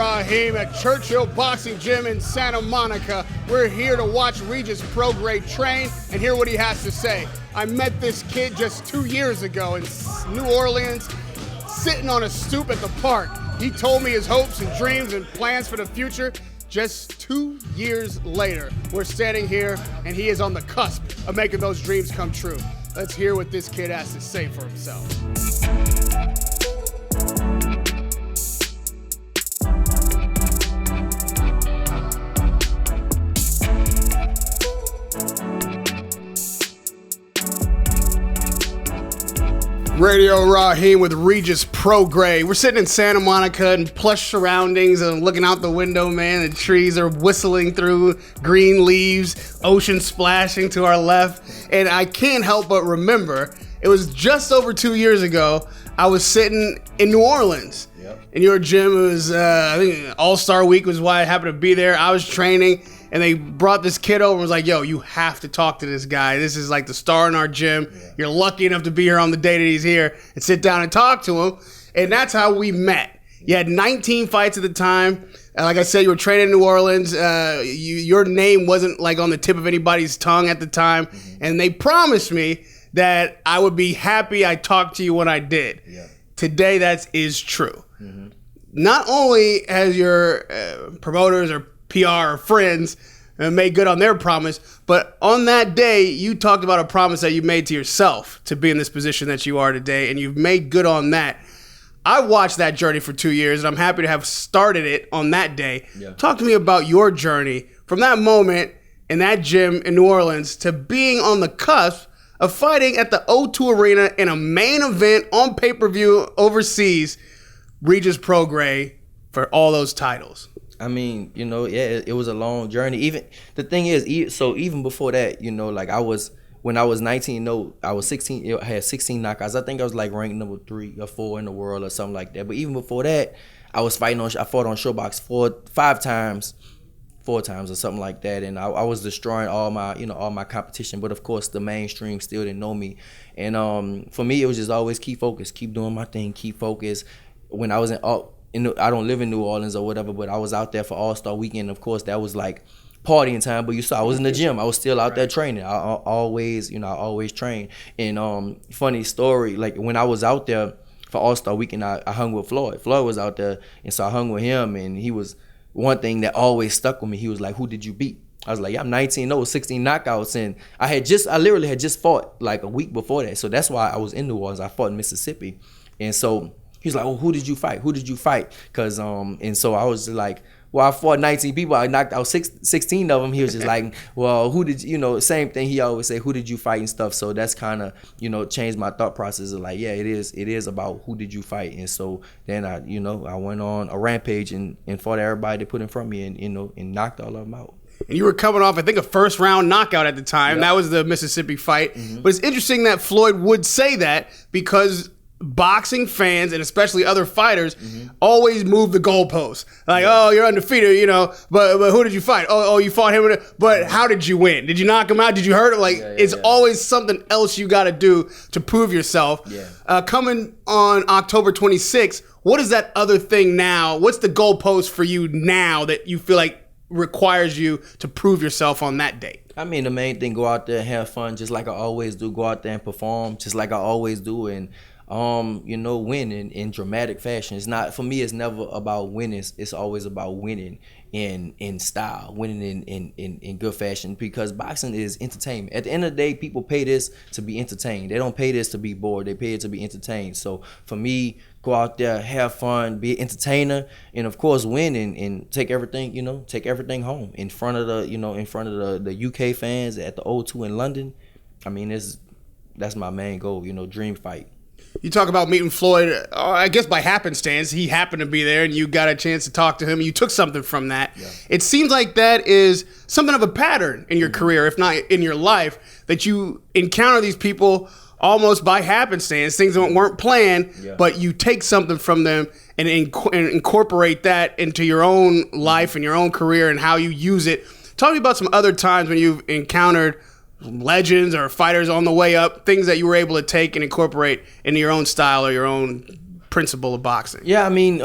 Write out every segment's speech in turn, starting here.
Rahim at Churchill Boxing Gym in Santa Monica. We're here to watch Regis Prograis train and hear what he has to say. I met this kid just 2 years ago in New Orleans, sitting on a stoop at the park. He told me his hopes and dreams and plans for the future. Just 2 years later, we're standing here and he is on the cusp of making those dreams come true. Let's hear what this kid has to say for himself. Radio Rahim with Regis Prograis. We're sitting in Santa Monica in plush surroundings and looking out the window, man. The trees are whistling through green leaves, ocean splashing to our left. And I can't help but remember, it was just over 2 years ago, I was sitting in New Orleans. Yep. In your gym. It was, I think All-Star Week was why I happened to be there. I was training. And they brought this kid over and was like, yo, you have to talk to this guy. This is like the star in our gym. Yeah. You're lucky enough to be here on the day that he's here and sit down and talk to him. And that's how we met. You had 19 fights at the time. Like I said, you were training in New Orleans. Your name wasn't like on the tip of anybody's tongue at the time. Mm-hmm. And they promised me that I would be happy I talked to you when I did. Yeah. Today, that is true. Mm-hmm. Not only has your promoters or PR or friends made good on their promise, but on that day, you talked about a promise that you made to yourself to be in this position that you are today, and you've made good on that. I watched that journey for 2 years, and I'm happy to have started it on that day. Yeah. Talk to me about your journey from that moment in that gym in New Orleans to being on the cusp of fighting at the O2 Arena in a main event on pay-per-view overseas, Regis Prograis for all those titles. I mean, you know, yeah, it was a long journey. Even the thing is, so even before that, you know, like when I was 19, I was 16. I had 16 knockouts. I think I was like ranked number 3 or 4 in the world or something like that. But even before that, I fought on Showbox 4 times or something like that, and I was destroying all my competition. But of course, the mainstream still didn't know me. And for me, it was just always keep focused, keep doing my thing, keep focused. When I was I don't live in New Orleans or whatever, but I was out there for All-Star Weekend. Of course, that was like partying time, but you saw I was in the gym. I was still out there training. I always train. And funny story, like when I was out there for All-Star Weekend, I hung with Floyd. Floyd was out there, and so I hung with him, and he was one thing that always stuck with me. He was like, who did you beat? I was like, yeah, I'm 19-0, 16 knockouts, and I literally had just fought like a week before that. So that's why I was in New Orleans. I fought in Mississippi. And so he's like, oh, who did you fight? Who did you fight? Because, and so I was like, well, I fought 19 people. I knocked out 16 of them. He was just like, well, who did you, same thing. He always say, who did you fight and stuff. So that's kind of, changed my thought process of like, yeah, it is about who did you fight. And so then I went on a rampage and fought everybody they put in front of me and knocked all of them out. And you were coming off, I think, a first-round knockout at the time. Yep. That was the Mississippi fight. Mm-hmm. But it's interesting that Floyd would say that because boxing fans, and especially other fighters, always move the goalposts. Like, oh, you're undefeated, but who did you fight? Oh, you fought him. But how did you win? Did you knock him out? Did you hurt him? Like, it's always something else you got to do to prove yourself. Yeah. Coming on October 26th, what is that other thing now? What's the goalpost for you now that you feel like requires you to prove yourself on that date? I mean, the main thing, go out there and have fun just like I always do. Go out there and perform just like I always do. And win in dramatic fashion. It's not, for me, it's never about winning. It's always about winning in style, winning in good fashion, because boxing is entertainment. At the end of the day, people pay this to be entertained. They don't pay this to be bored. They pay it to be entertained. So for me, go out there, have fun, be an entertainer, and of course win and take everything home in front of the UK fans at the O2 in London. I mean, that's my main goal, dream fight. You talk about meeting Floyd, I guess by happenstance, he happened to be there and you got a chance to talk to him. You took something from that. Yeah. It seems like that is something of a pattern in your career, if not in your life, that you encounter these people almost by happenstance, things that weren't planned, but you take something from them and incorporate that into your own life and your own career and how you use it. Talk to me about some other times when you've encountered legends or fighters on the way up, things that you were able to take and incorporate into your own style or your own principle of boxing? Yeah, I mean,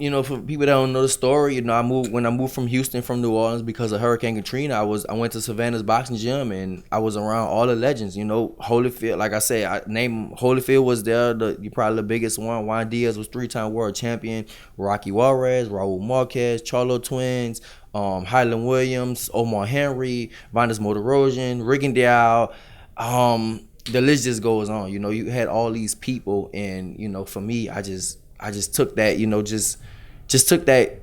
you know, for people that don't know the story, you know, when I moved from Houston from New Orleans because of Hurricane Katrina, I went to Savannah's boxing gym and I was around all the legends, you know. Holyfield, like I said, Holyfield was there, probably the biggest one. Juan Diaz was 3-time world champion. Rocky Juarez, Raul Marquez, Charlo Twins, Highland Williams, Omar Henry, Vandes Motorosian, Rigondeaux, the list just goes on. You know, you had all these people, and you know, for me, I just took that, you know, just took that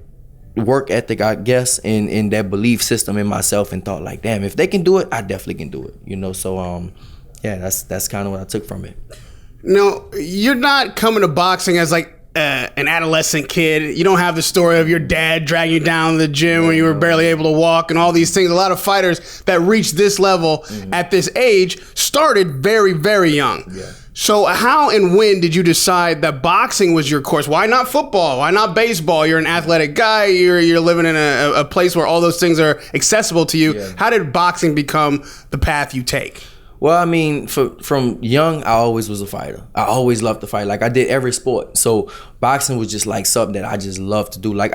work ethic, I guess, in that belief system in myself, and thought like, damn, if they can do it, I definitely can do it. You know, so yeah, that's kind of what I took from it. No, you're not coming to boxing as like an adolescent kid. You don't have the story of your dad dragging you down to the gym when you were barely able to walk and all these things. A lot of fighters that reach this level at this age started very, very young. Yeah. So how and when did you decide that boxing was your course? Why not football? Why not baseball? You're an athletic guy. You're living in a place where all those things are accessible to you. Yeah. How did boxing become the path you take? Well, I mean, from young, I always was a fighter. I always loved to fight. Like, I did every sport. So boxing was just like something that I just loved to do. Like,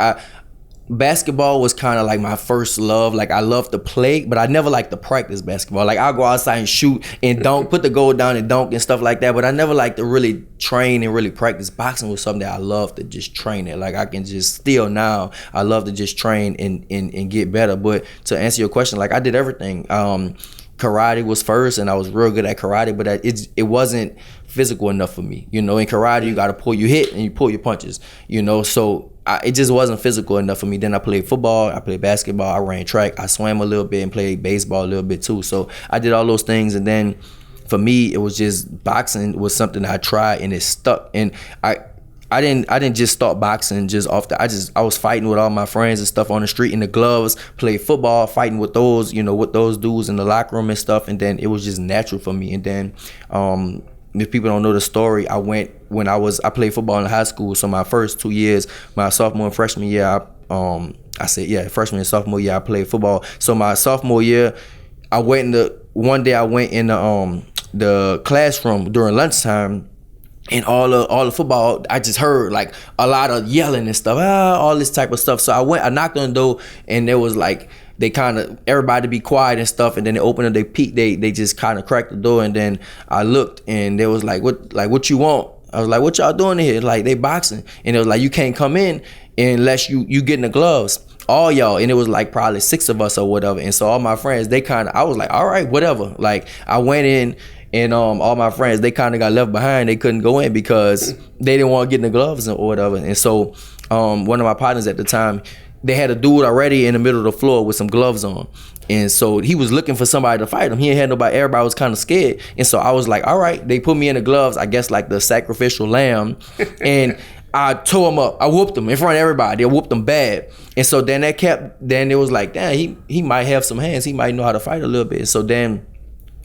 basketball was kind of like my first love. Like, I loved to play, but I never liked to practice basketball. Like, I'll go outside and shoot and dunk, put the goal down and dunk and stuff like that. But I never liked to really train and really practice. Boxing was something that I loved to just train it. Like, I can just still now, I love to just train and get better. But to answer your question, like, I did everything. Karate was first, and I was real good at karate, but it wasn't physical enough for me. You know, in karate, you got to you hit and you pull your punches, you know, so it just wasn't physical enough for me. Then I played football, I played basketball, I ran track, I swam a little bit and played baseball a little bit too. So I did all those things, and then for me, it was just boxing was something that I tried and it stuck. And I didn't just start boxing just off I was fighting with all my friends and stuff on the street in the gloves, played football, fighting with those, you know, with those dudes in the locker room and stuff, and then it was just natural for me. And then if people don't know the story, I played football in high school, so my first 2 years, my sophomore and freshman year, freshman and sophomore year I played football. So my sophomore year, one day I went in the classroom during lunchtime. And all the football, I just heard like a lot of yelling and stuff, all this type of stuff. So I knocked on the door, and there was like, they kind of, everybody be quiet and stuff, and then they opened up, they peeked, they just kind of cracked the door, and then I looked, and they was like, what you want? I was like, what y'all doing here? Like, they boxing. And it was like, you can't come in unless you get in the gloves. All y'all. And it was like probably 6 of us or whatever. And so all my friends, I was like, all right, whatever. Like, I went in, and all my friends, they kind of got left behind. They couldn't go in because they didn't want to get in the gloves or whatever. And so one of my partners at the time, they had a dude already in the middle of the floor with some gloves on. And so he was looking for somebody to fight him. He ain't had nobody. Everybody was kind of scared. And so I was like, all right. They put me in the gloves, I guess like the sacrificial lamb. And I tore him up. I whooped him in front of everybody. I whooped him bad. And so then then it was like, damn, he might have some hands. He might know how to fight a little bit. So then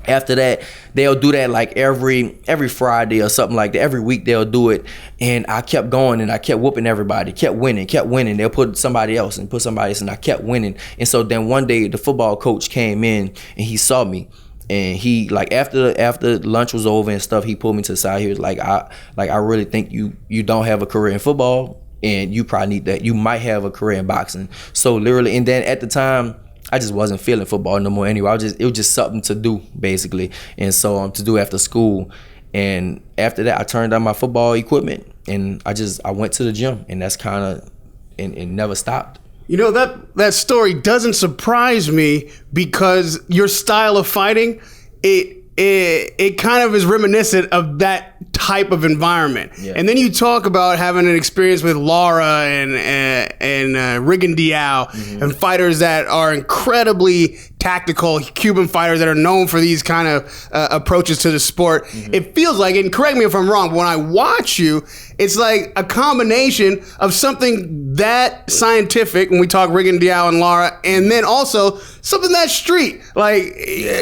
after that, they'll do that like every Friday or something like that. Every week they'll do it. And I kept going, and I kept whooping everybody, kept winning. They'll put somebody else, and I kept winning. And so then one day the football coach came in, and he saw me. And he, like, after lunch was over and stuff, he pulled me to the side. He was like, I really think you don't have a career in football, and you probably need that. You might have a career in boxing. So literally, and then at the time, I just wasn't feeling football no more anyway. It was just something to do, basically. And so to do after school. And after that, I turned on my football equipment, and I went to the gym, and that's kind of, and never stopped. You know, that story doesn't surprise me, because your style of fighting, it kind of is reminiscent of that type of environment. Yeah. And then you talk about having an experience with Lara and Rigondeaux, and fighters that are incredibly tactical, Cuban fighters that are known for these kind of approaches to the sport. It feels like, and correct me if I'm wrong, but when I watch you, it's like a combination of something that scientific, when we talk Rigondeaux and Lara, and then also something that street, like,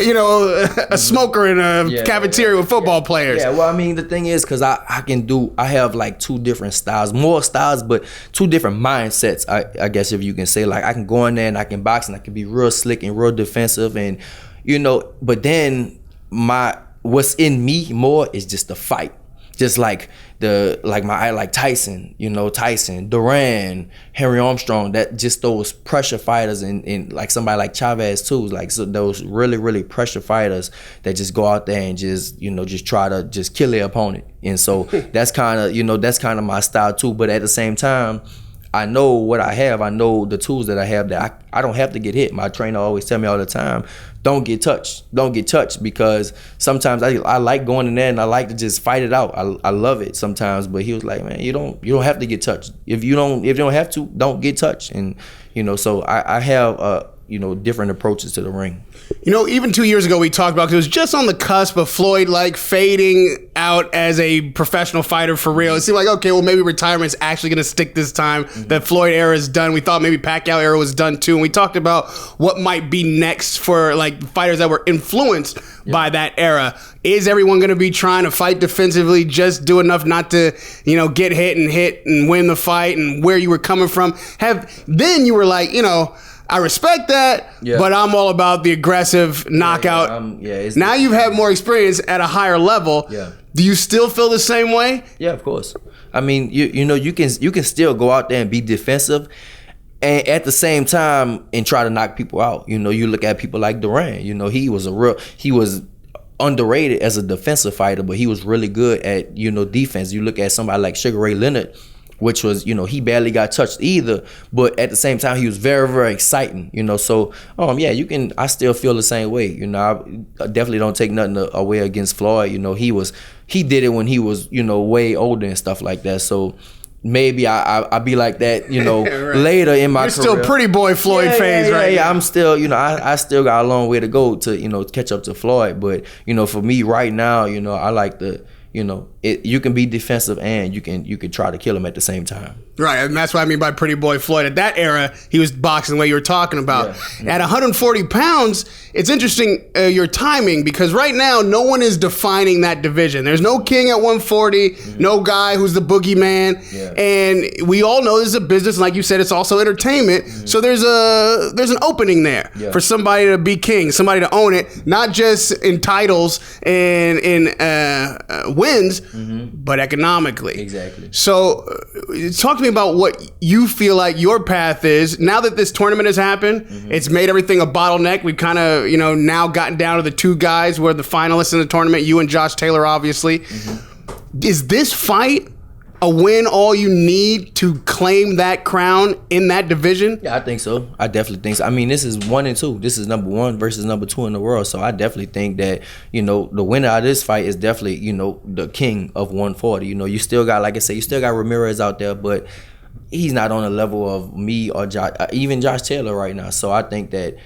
you know, a smoker in a cafeteria with football players. Yeah, well, I mean, the thing is, because I have like 2 different styles, more styles, but 2 different mindsets, I guess, if you can say. Like, I can go in there and I can box, and I can be real slick and real defensive, and, you know, but then what's in me more is just the fight. just like like Tyson, Tyson, Duran, Henry Armstrong, that just those pressure fighters, and like somebody like Chavez too, like so those really, really pressure fighters that just go out there and just try to just kill their opponent. And so that's kind of my style too. But at the same time, I know what I have. I know the tools that I have that I don't have to get hit. My trainer always tell me all the time, don't get touched, because sometimes I like going in there and I like to just fight it out. I love it sometimes, but he was like, man, you don't have to get touched. If you don't have to, don't get touched. And so I have different approaches to the ring. Even 2 years ago we talked about, 'cause it was just on the cusp of Floyd like fading out as a professional fighter for real. It seemed like, okay, well, maybe retirement's actually going to stick this time. The Floyd era is done. We thought maybe Pacquiao era was done too. And we talked about what might be next for like fighters that were influenced by that era. Is everyone going to be trying to fight defensively, just do enough not to, get hit and win the fight, and where you were coming from? Then you were like, I respect that, but I'm all about the aggressive knockout. Now you've had more experience at a higher level. Yeah. Do you still feel the same way? Yeah, of course. I mean, you can still go out there and be defensive, and at the same time and try to knock people out. You look at people like Duran. He was underrated as a defensive fighter, but he was really good at defense. You look at somebody like Sugar Ray Leonard, which was, he barely got touched either, but at the same time, he was very, very exciting, so, I still feel the same way, I definitely don't take nothing away against Floyd, he did it when he was, way older and stuff like that, so maybe I'll be like that, right. Later in my career. You're still pretty boy Floyd phase, right? Yeah, I'm still, I still got a long way to go to, catch up to Floyd, but, for me right now, I like the, you can be defensive and you can try to kill him at the same time. Right, and that's what I mean by pretty boy Floyd. At that era, he was boxing the way you were talking about. Yeah. At 140 pounds, it's interesting your timing, because right now, no one is defining that division. There's no king at 140, no guy who's the boogeyman, and we all know this is a business, and like you said, it's also entertainment, so there's an opening there for somebody to be king, somebody to own it, not just in titles and in wins, but economically. Exactly. So talk to me about what you feel like your path is now that this tournament has happened. It's made everything a bottleneck. We've kind of now gotten down to the two guys who are the finalists in the tournament, you and Josh Taylor, obviously. Is this fight a win all you need to claim that crown in that division? Yeah, I think so. I definitely think so. I mean, this is 1 and 2. This is number 1 versus number 2 in the world. So I definitely think that, the winner of this fight is definitely, the king of 140. You still got, like I said, you still got Ramirez out there, but he's not on the level of me or even Josh Taylor right now. So I think that,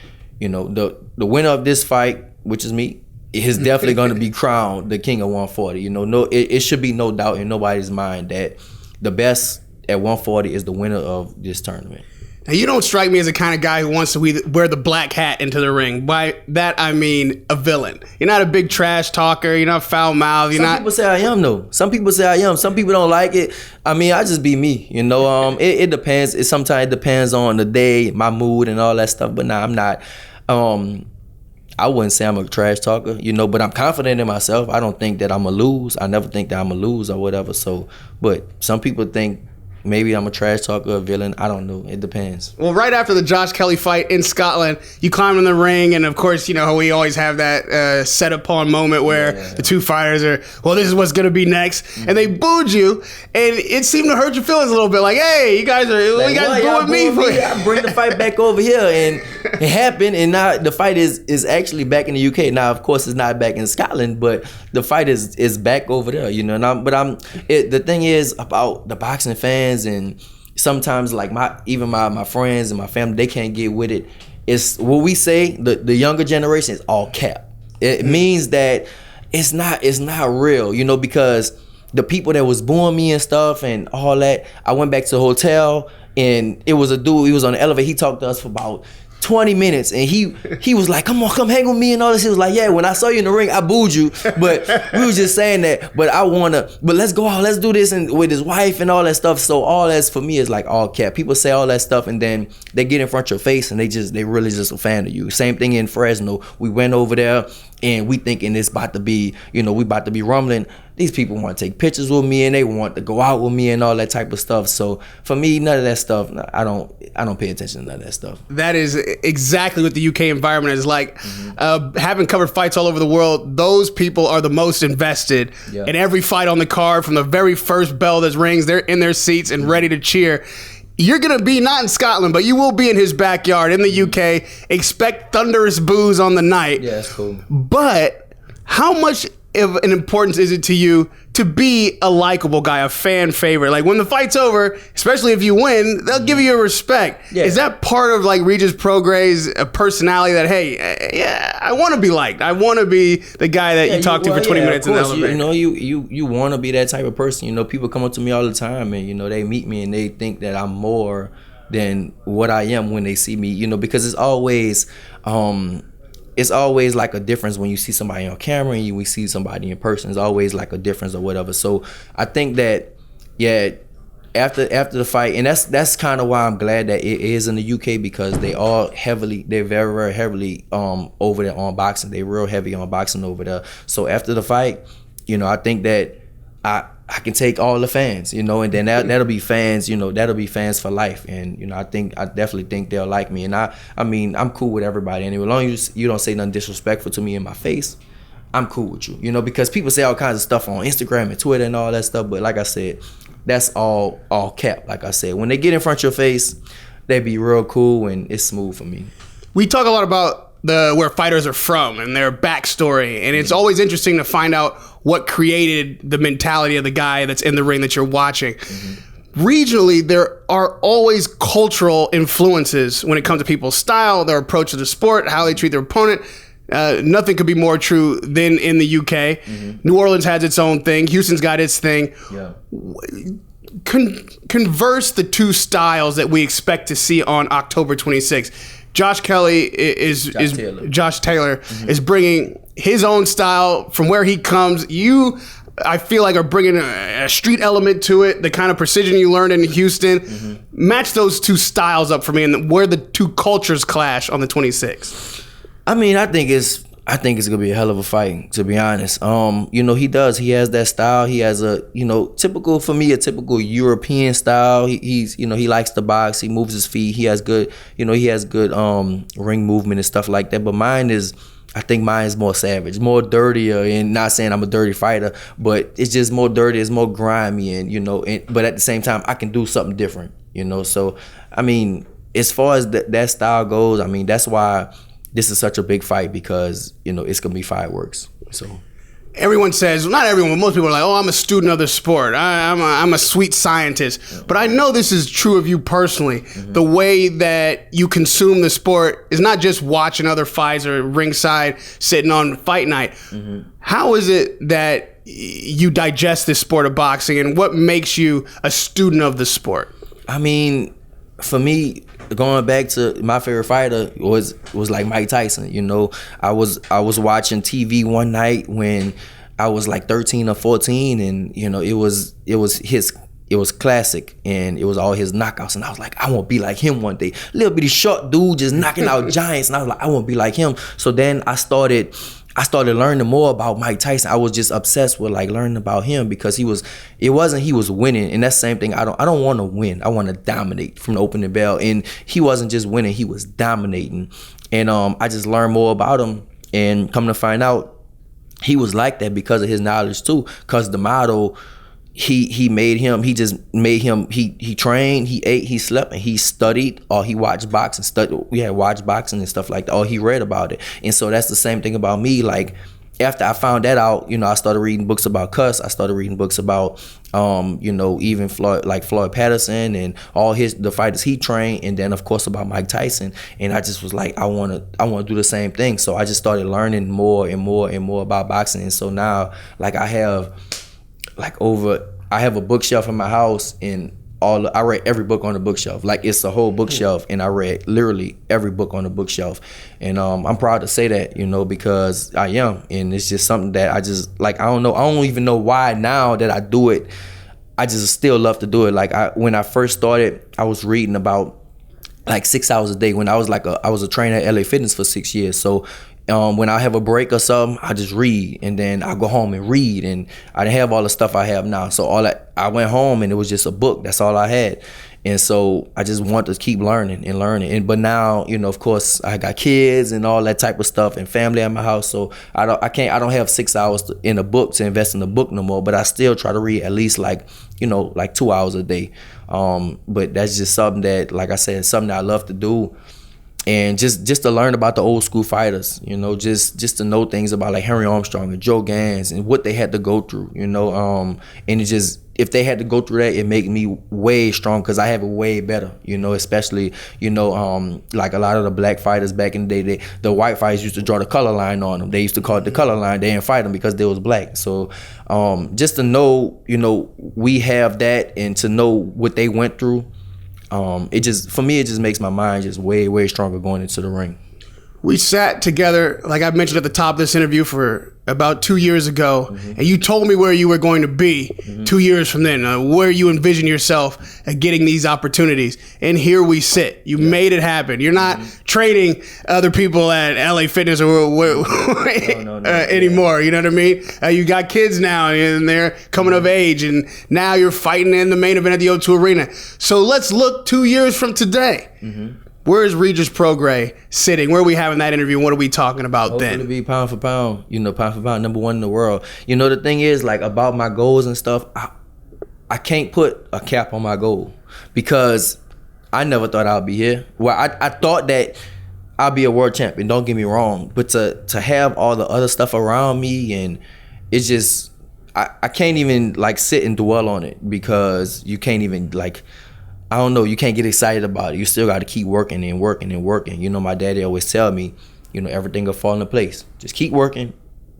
the winner of this fight, which is me, is definitely going to be crowned the king of 140. It should be no doubt in nobody's mind that the best at 140 is the winner of this tournament. Now, you don't strike me as the kind of guy who wants to wear the black hat into the ring. By that, I mean a villain. You're not a big trash talker. You're not foul-mouthed. Some people say I am, though. Some people say I am. Some people don't like it. I mean, I just be me, It depends. Sometimes it depends on the day, my mood, and all that stuff. But nah, I'm not. I wouldn't say I'm a trash talker, but I'm confident in myself. I don't think that I'm going to lose. I never think that I'm going to lose or whatever. So, but some people think maybe I'm a trash talker, a villain. I don't know. It depends. Well, right after the Josh Kelly fight in Scotland, you climbed in the ring, and of course, we always have that set upon moment where the two fighters are, well, this is what's going to be next, and they booed you, and it seemed to hurt your feelings a little bit. Like, hey, you guys booing me for it. I bring the fight back over here, and it happened, and now the fight is actually back in the UK. Now, of course, it's not back in Scotland, but the fight is back over there, the thing is about the boxing fans, and sometimes like my friends and my family, they can't get with it. It's what we say, the younger generation is all cap. It means that it's not real, because the people that was booing me and stuff and all that, I went back to the hotel, and it was a dude, he was on the elevator, he talked to us for about 20 minutes, and he was like, come hang with me and all this. He was like, yeah, when I saw you in the ring, I booed you, but we was just saying that, but let's go out, let's do this, and with his wife and all that stuff. So all that's for me is like all cap. People say all that stuff, and then they get in front of your face, and they really just a fan of you. Same thing in Fresno. We went over there, and we thinking it's about to be, we about to be rumbling. These people want to take pictures with me and they want to go out with me and all that type of stuff. So for me, none of that stuff, I don't pay attention to none of that stuff. That is exactly what the UK environment is like. Having covered fights all over the world, those people are the most invested in every fight on the card. From the very first bell that rings, they're in their seats and ready to cheer. You're going to be not in Scotland, but you will be in his backyard in the UK. Expect thunderous boos on the night. Yeah, that's cool. But how much of an importance is it to you to be a likable guy, a fan favorite? Like when the fight's over, especially if you win, they'll give you a respect. Yeah. Is that part of like Regis Prograis' personality that, hey, I want to be liked. I want to be the guy that you talk to for 20 minutes in the elevator. You want to be that type of person. People come up to me all the time and, they meet me and they think that I'm more than what I am when they see me, because it's always like a difference when you see somebody on camera and we see somebody in person. It's always like a difference or whatever. So I think that, after the fight, and that's kind of why I'm glad that it is in the UK, because they're very, very heavily over there on boxing. They're real heavy on boxing over there. So after the fight, I think that I can take all the fans, and then that'll be fans, that'll be fans for life. And, I definitely think they'll like me. And I mean, I'm cool with everybody anyway. As long as you don't say nothing disrespectful to me in my face, I'm cool with you, because people say all kinds of stuff on Instagram and Twitter and all that stuff. But like I said, that's all cap. Like I said, when they get in front of your face, they be real cool and it's smooth for me. We talk a lot about where fighters are from and their backstory, and it's always interesting to find out what created the mentality of the guy that's in the ring that you're watching. Regionally, there are always cultural influences when it comes to people's style, their approach to the sport, how they treat their opponent. Nothing could be more true than in the UK. New Orleans has its own thing. Houston's got its thing. Yeah. Converse the two styles that we expect to see on October 26th. Josh Taylor is bringing his own style from where he comes. I feel like are bringing a street element to it, the kind of precision you learned in Houston. Match those two styles up for me and where the two cultures clash on the 26th. I mean, I think it's gonna be a hell of a fight, to be honest. He has that style. He has a typical European style. He likes to box. He moves his feet. He has good ring movement and stuff like that. But I think mine is more savage, more dirtier, and not saying I'm a dirty fighter, but it's just more dirty, it's more grimy, but at the same time, I can do something different, So, I mean, as far as that style goes, I mean, that's why this is such a big fight, because, it's going to be fireworks, so. Everyone says, not everyone, but most people are like, oh, I'm a student of the sport. I'm a sweet scientist. But I know this is true of you personally. The way that you consume the sport is not just watching other fights or ringside sitting on fight night. How is it that you digest this sport of boxing, and what makes you a student of the sport? I mean, for me, going back to my favorite fighter was like Mike Tyson. I was watching TV one night when I was like 13 or 14, and it was classic, and it was all his knockouts, and I was like, I want to be like him one day. Little bitty short dude just knocking out giants, and I was like, I want to be like him. So then I started learning more about Mike Tyson. I was just obsessed with like learning about him, because he was winning, and that's the same thing. I don't want to win. I want to dominate from the opening bell, and he wasn't just winning, he was dominating. And I just learned more about him, and come to find out, he was like that because of his knowledge too. Because the model, he trained, he ate, he slept, and he studied, or he watched boxing. We had watched boxing and stuff like that, or he read about it. And so that's the same thing about me. Like, after I found that out, I started reading books about Cuss. I started reading books about, even Floyd Patterson and all the fighters he trained, and then of course about Mike Tyson. And I just was like, I want to do the same thing. So I just started learning more and more and more about boxing. And so now, like, I have a bookshelf in my house, and I read every book on the bookshelf. Like, it's a whole bookshelf, and I read literally every book on the bookshelf. And I'm proud to say that, because I am. And it's just something that I just, like, I don't know. I don't even know why now that I do it. I just still love to do it. Like, when I first started, I was reading about like 6 hours a day. When I was a trainer at LA Fitness for 6 years. So when I have a break or something, I just read, and then I go home and read, and I didn't have all the stuff I have now. So I went home and it was just a book. That's all I had. And so I just want to keep learning. But now, of course, I got kids and all that type of stuff and family at my house. So I don't have 6 hours in a book to invest in a book no more. But I still try to read at least like 2 hours a day. But that's just something that, like I said, something that I love to do. And just to learn about the old school fighters, just to know things about like Henry Armstrong and Joe Gans and what they had to go through, and it just, if they had to go through that, it make me way strong because I have it way better, especially, like a lot of the black fighters back in the day, the white fighters used to draw the color line on them. They used to call it the color line. They didn't fight them because they was black. So just to know, we have that, and to know what they went through, for me, it just makes my mind just way, way stronger going into the ring. We sat together, like I mentioned at the top of this interview, for about 2 years ago, and you told me where you were going to be 2 years from then, where you envision yourself at getting these opportunities. And here we sit. You made it happen. You're not training other people at LA Fitness or anymore. You know what I mean? You got kids now, and they're coming of age, and now you're fighting in the main event at the O2 Arena. So let's look 2 years from today. Where is Regis Prograis sitting? Where are we having that interview? What are we talking about then? Hopefully be pound for pound, pound for pound, number one in the world. The thing is, like, about my goals and stuff, I can't put a cap on my goal because I never thought I'd be here. Well, I thought that I'd be a world champion, don't get me wrong. But to have all the other stuff around me, and it's just, I can't even, like, sit and dwell on it because you can't even, like, I don't know, you can't get excited about it. You still got to keep working and working and working. My daddy always tell me, everything will fall into place. Just keep working,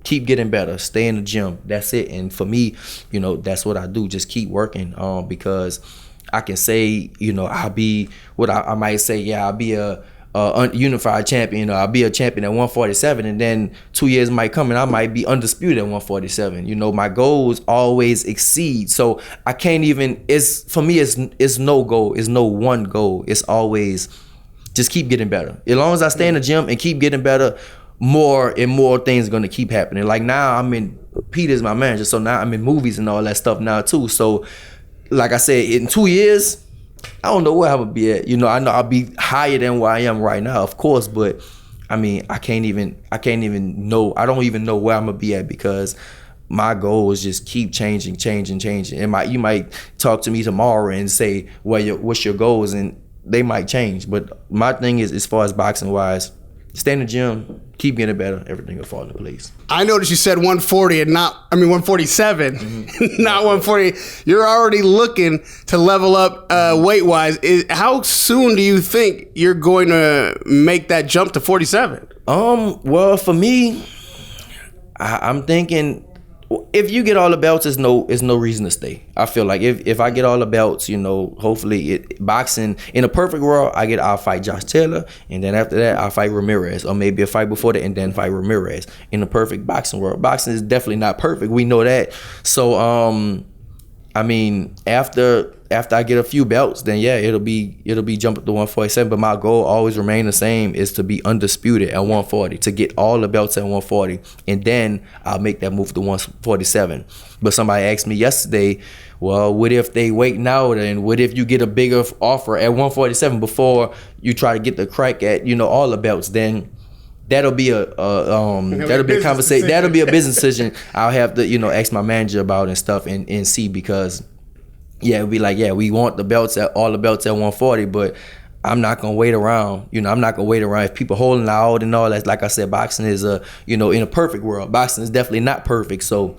keep getting better, stay in the gym. That's it. And for me, that's what I do. Just keep working because I can say, I'll be what I might say, yeah, I'll be a unified champion, or I'll be a champion at 147, and then 2 years might come and I might be undisputed at 147. My goals always exceed. So I can't even, for me, it's no goal, it's no one goal. It's always just keep getting better. As long as I stay in the gym and keep getting better, more and more things are gonna keep happening. Like now Peter's my manager, so now I'm in movies and all that stuff now too. So like I said, in 2 years, I don't know where I'm gonna be at. I know I'll be higher than where I am right now, of course, but I can't even know. I don't even know where I'm gonna be at because my goal is just keep changing. And you might talk to me tomorrow and say, well, what's your goals? And they might change. But my thing is, as far as boxing wise, stay in the gym, keep getting better, everything will fall into place. I noticed you said 140 and 147, not 140. You're already looking to level up weight-wise. How soon do you think you're going to make that jump to 47? Well, for me, I'm thinking, if you get all the belts, there's no reason to stay. I feel like if I get all the belts, hopefully boxing, in a perfect world, I'll fight Josh Taylor, and then after that, I'll fight Ramirez, or maybe a fight before that, and then fight Ramirez. In a perfect boxing world, boxing is definitely not perfect. We know that. So, after I get a few belts, then yeah, it'll be jump up to 147. But my goal always remain the same, is to be undisputed at 140, to get all the belts at 140, and then I'll make that move to 147. But somebody asked me yesterday, well, what if they wait now, and what if you get a bigger offer at 147 before you try to get the crack at all the belts? Then that'll be a conversation. That'll be a business decision. I'll have to ask my manager about and stuff and see, because yeah, it'll be like, yeah, we want all the belts at 140, but I'm not gonna wait around. I'm not gonna wait around if people holding out and all that. Like I said, boxing is in a perfect world, boxing is definitely not perfect. So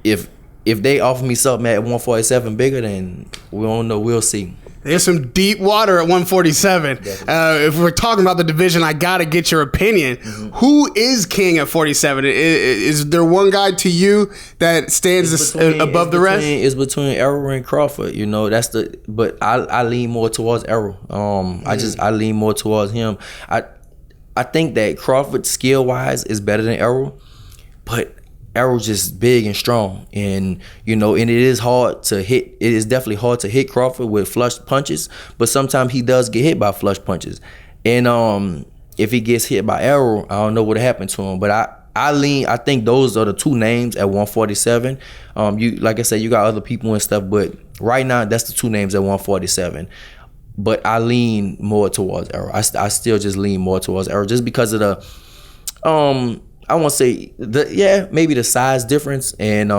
if they offer me something at 147 bigger, then we don't know, we'll see. There's some deep water at 147. If we're talking about the division, I gotta get your opinion. Who is king at 47? Is there one guy to you that stands above the rest? It's between Errol and Crawford. But I lean more towards Errol. I lean more towards him. I think that Crawford skill wise is better than Errol, but Errol's just big and strong, and and it is hard to hit. It is definitely hard to hit Crawford with flush punches, but sometimes he does get hit by flush punches. And if he gets hit by Errol, I don't know what happened to him. But I think those are the two names at 147. You like I said, you got other people and stuff, but right now that's the two names at 147. But I lean more towards Errol. I still just lean more towards Errol just because of the I won't say maybe the size difference and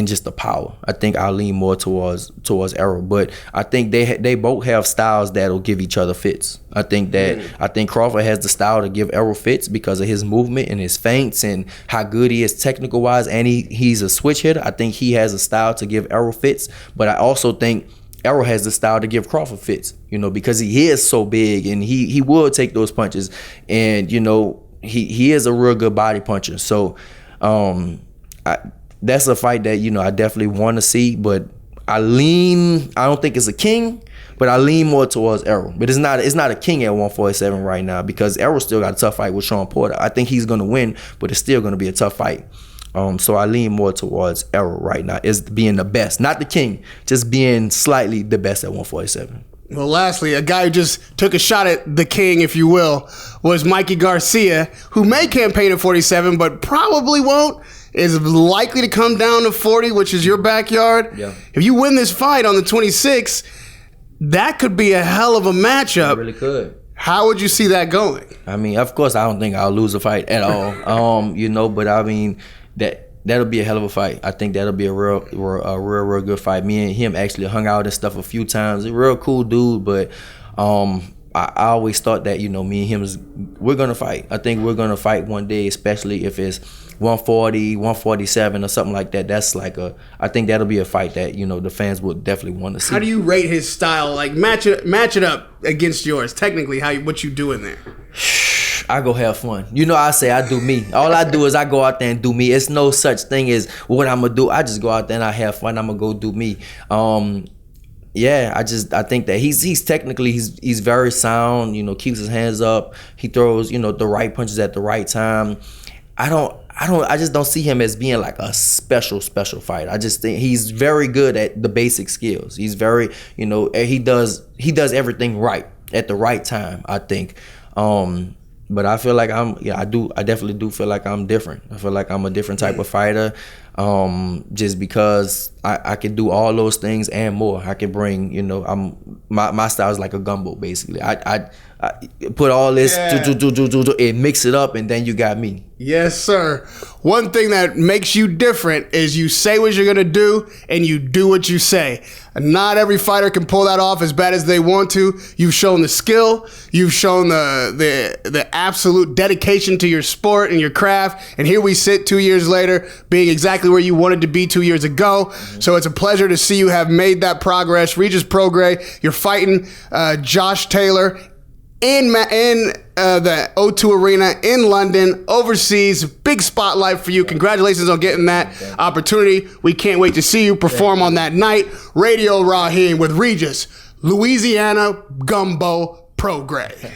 just the power. I think I lean more towards Errol, but I think they both have styles that'll give each other fits. I think Crawford has the style to give Errol fits because of his movement and his feints and how good he is technical wise, and he's a switch hitter. I think he has a style to give Errol fits, but I also think Errol has the style to give Crawford fits, because he is so big and he will take those punches, and he is a real good body puncher. So that's a fight that I definitely want to see, but I don't think it's a king, but I lean more towards Errol. But it's not a king at 147 right now because Errol still got a tough fight with Sean Porter. I think he's gonna win, but it's still gonna be a tough fight. So I lean more towards Errol right now as being the best, not the king, just being slightly the best at 147. Well, lastly, a guy who just took a shot at the king, if you will, was Mikey Garcia, who may campaign at 47, but probably won't. Is likely to come down to 40, which is your backyard. Yeah. If you win this fight on the 26th, that could be a hell of a matchup. It really could. How would you see that going? I mean, of course, I don't think I'll lose a fight at all. But I mean, that'll be a hell of a fight. I think that'll be a real good fight. Me and him actually hung out and stuff a few times. A real cool dude, but I always thought that, me and him, we're going to fight. I think we're going to fight one day, especially if it's 140, 147 or something like that. That's I think that'll be a fight that, the fans would definitely want to see. How do you rate his style? Like match it up against yours. Technically, what you doing there? I go have fun. I say I do me. All I do is I go out there and do me. It's no such thing as what I'm going to do. I just go out there and I have fun. I'm going to go do me. I think that he's technically he's very sound, keeps his hands up. He throws, the right punches at the right time. I just don't see him as being like a special fighter. I just think he's very good at the basic skills. He's very, he does everything right at the right time, I think. But I feel like I definitely do feel like I'm different. I feel like I'm a different type of fighter. Just because I can do all those things and more. I can bring, my style is like a gumbo basically. I put all this and mix it up, and then you got me. Yes, sir. One thing that makes you different is you say what you're gonna do and you do what you say. Not every fighter can pull that off as bad as they want to. You've shown the skill, you've shown the absolute dedication to your sport and your craft, and here we sit 2 years later being exactly where you wanted to be 2 years ago. Mm-hmm. So it's a pleasure to see you have made that progress. Regis Prograis, you're fighting Josh Taylor in the O2 Arena in London, overseas. Big spotlight for you. Congratulations on getting that opportunity. We can't wait to see you perform on that night. Radio Rahim with Regis, Louisiana Gumbo Prograis.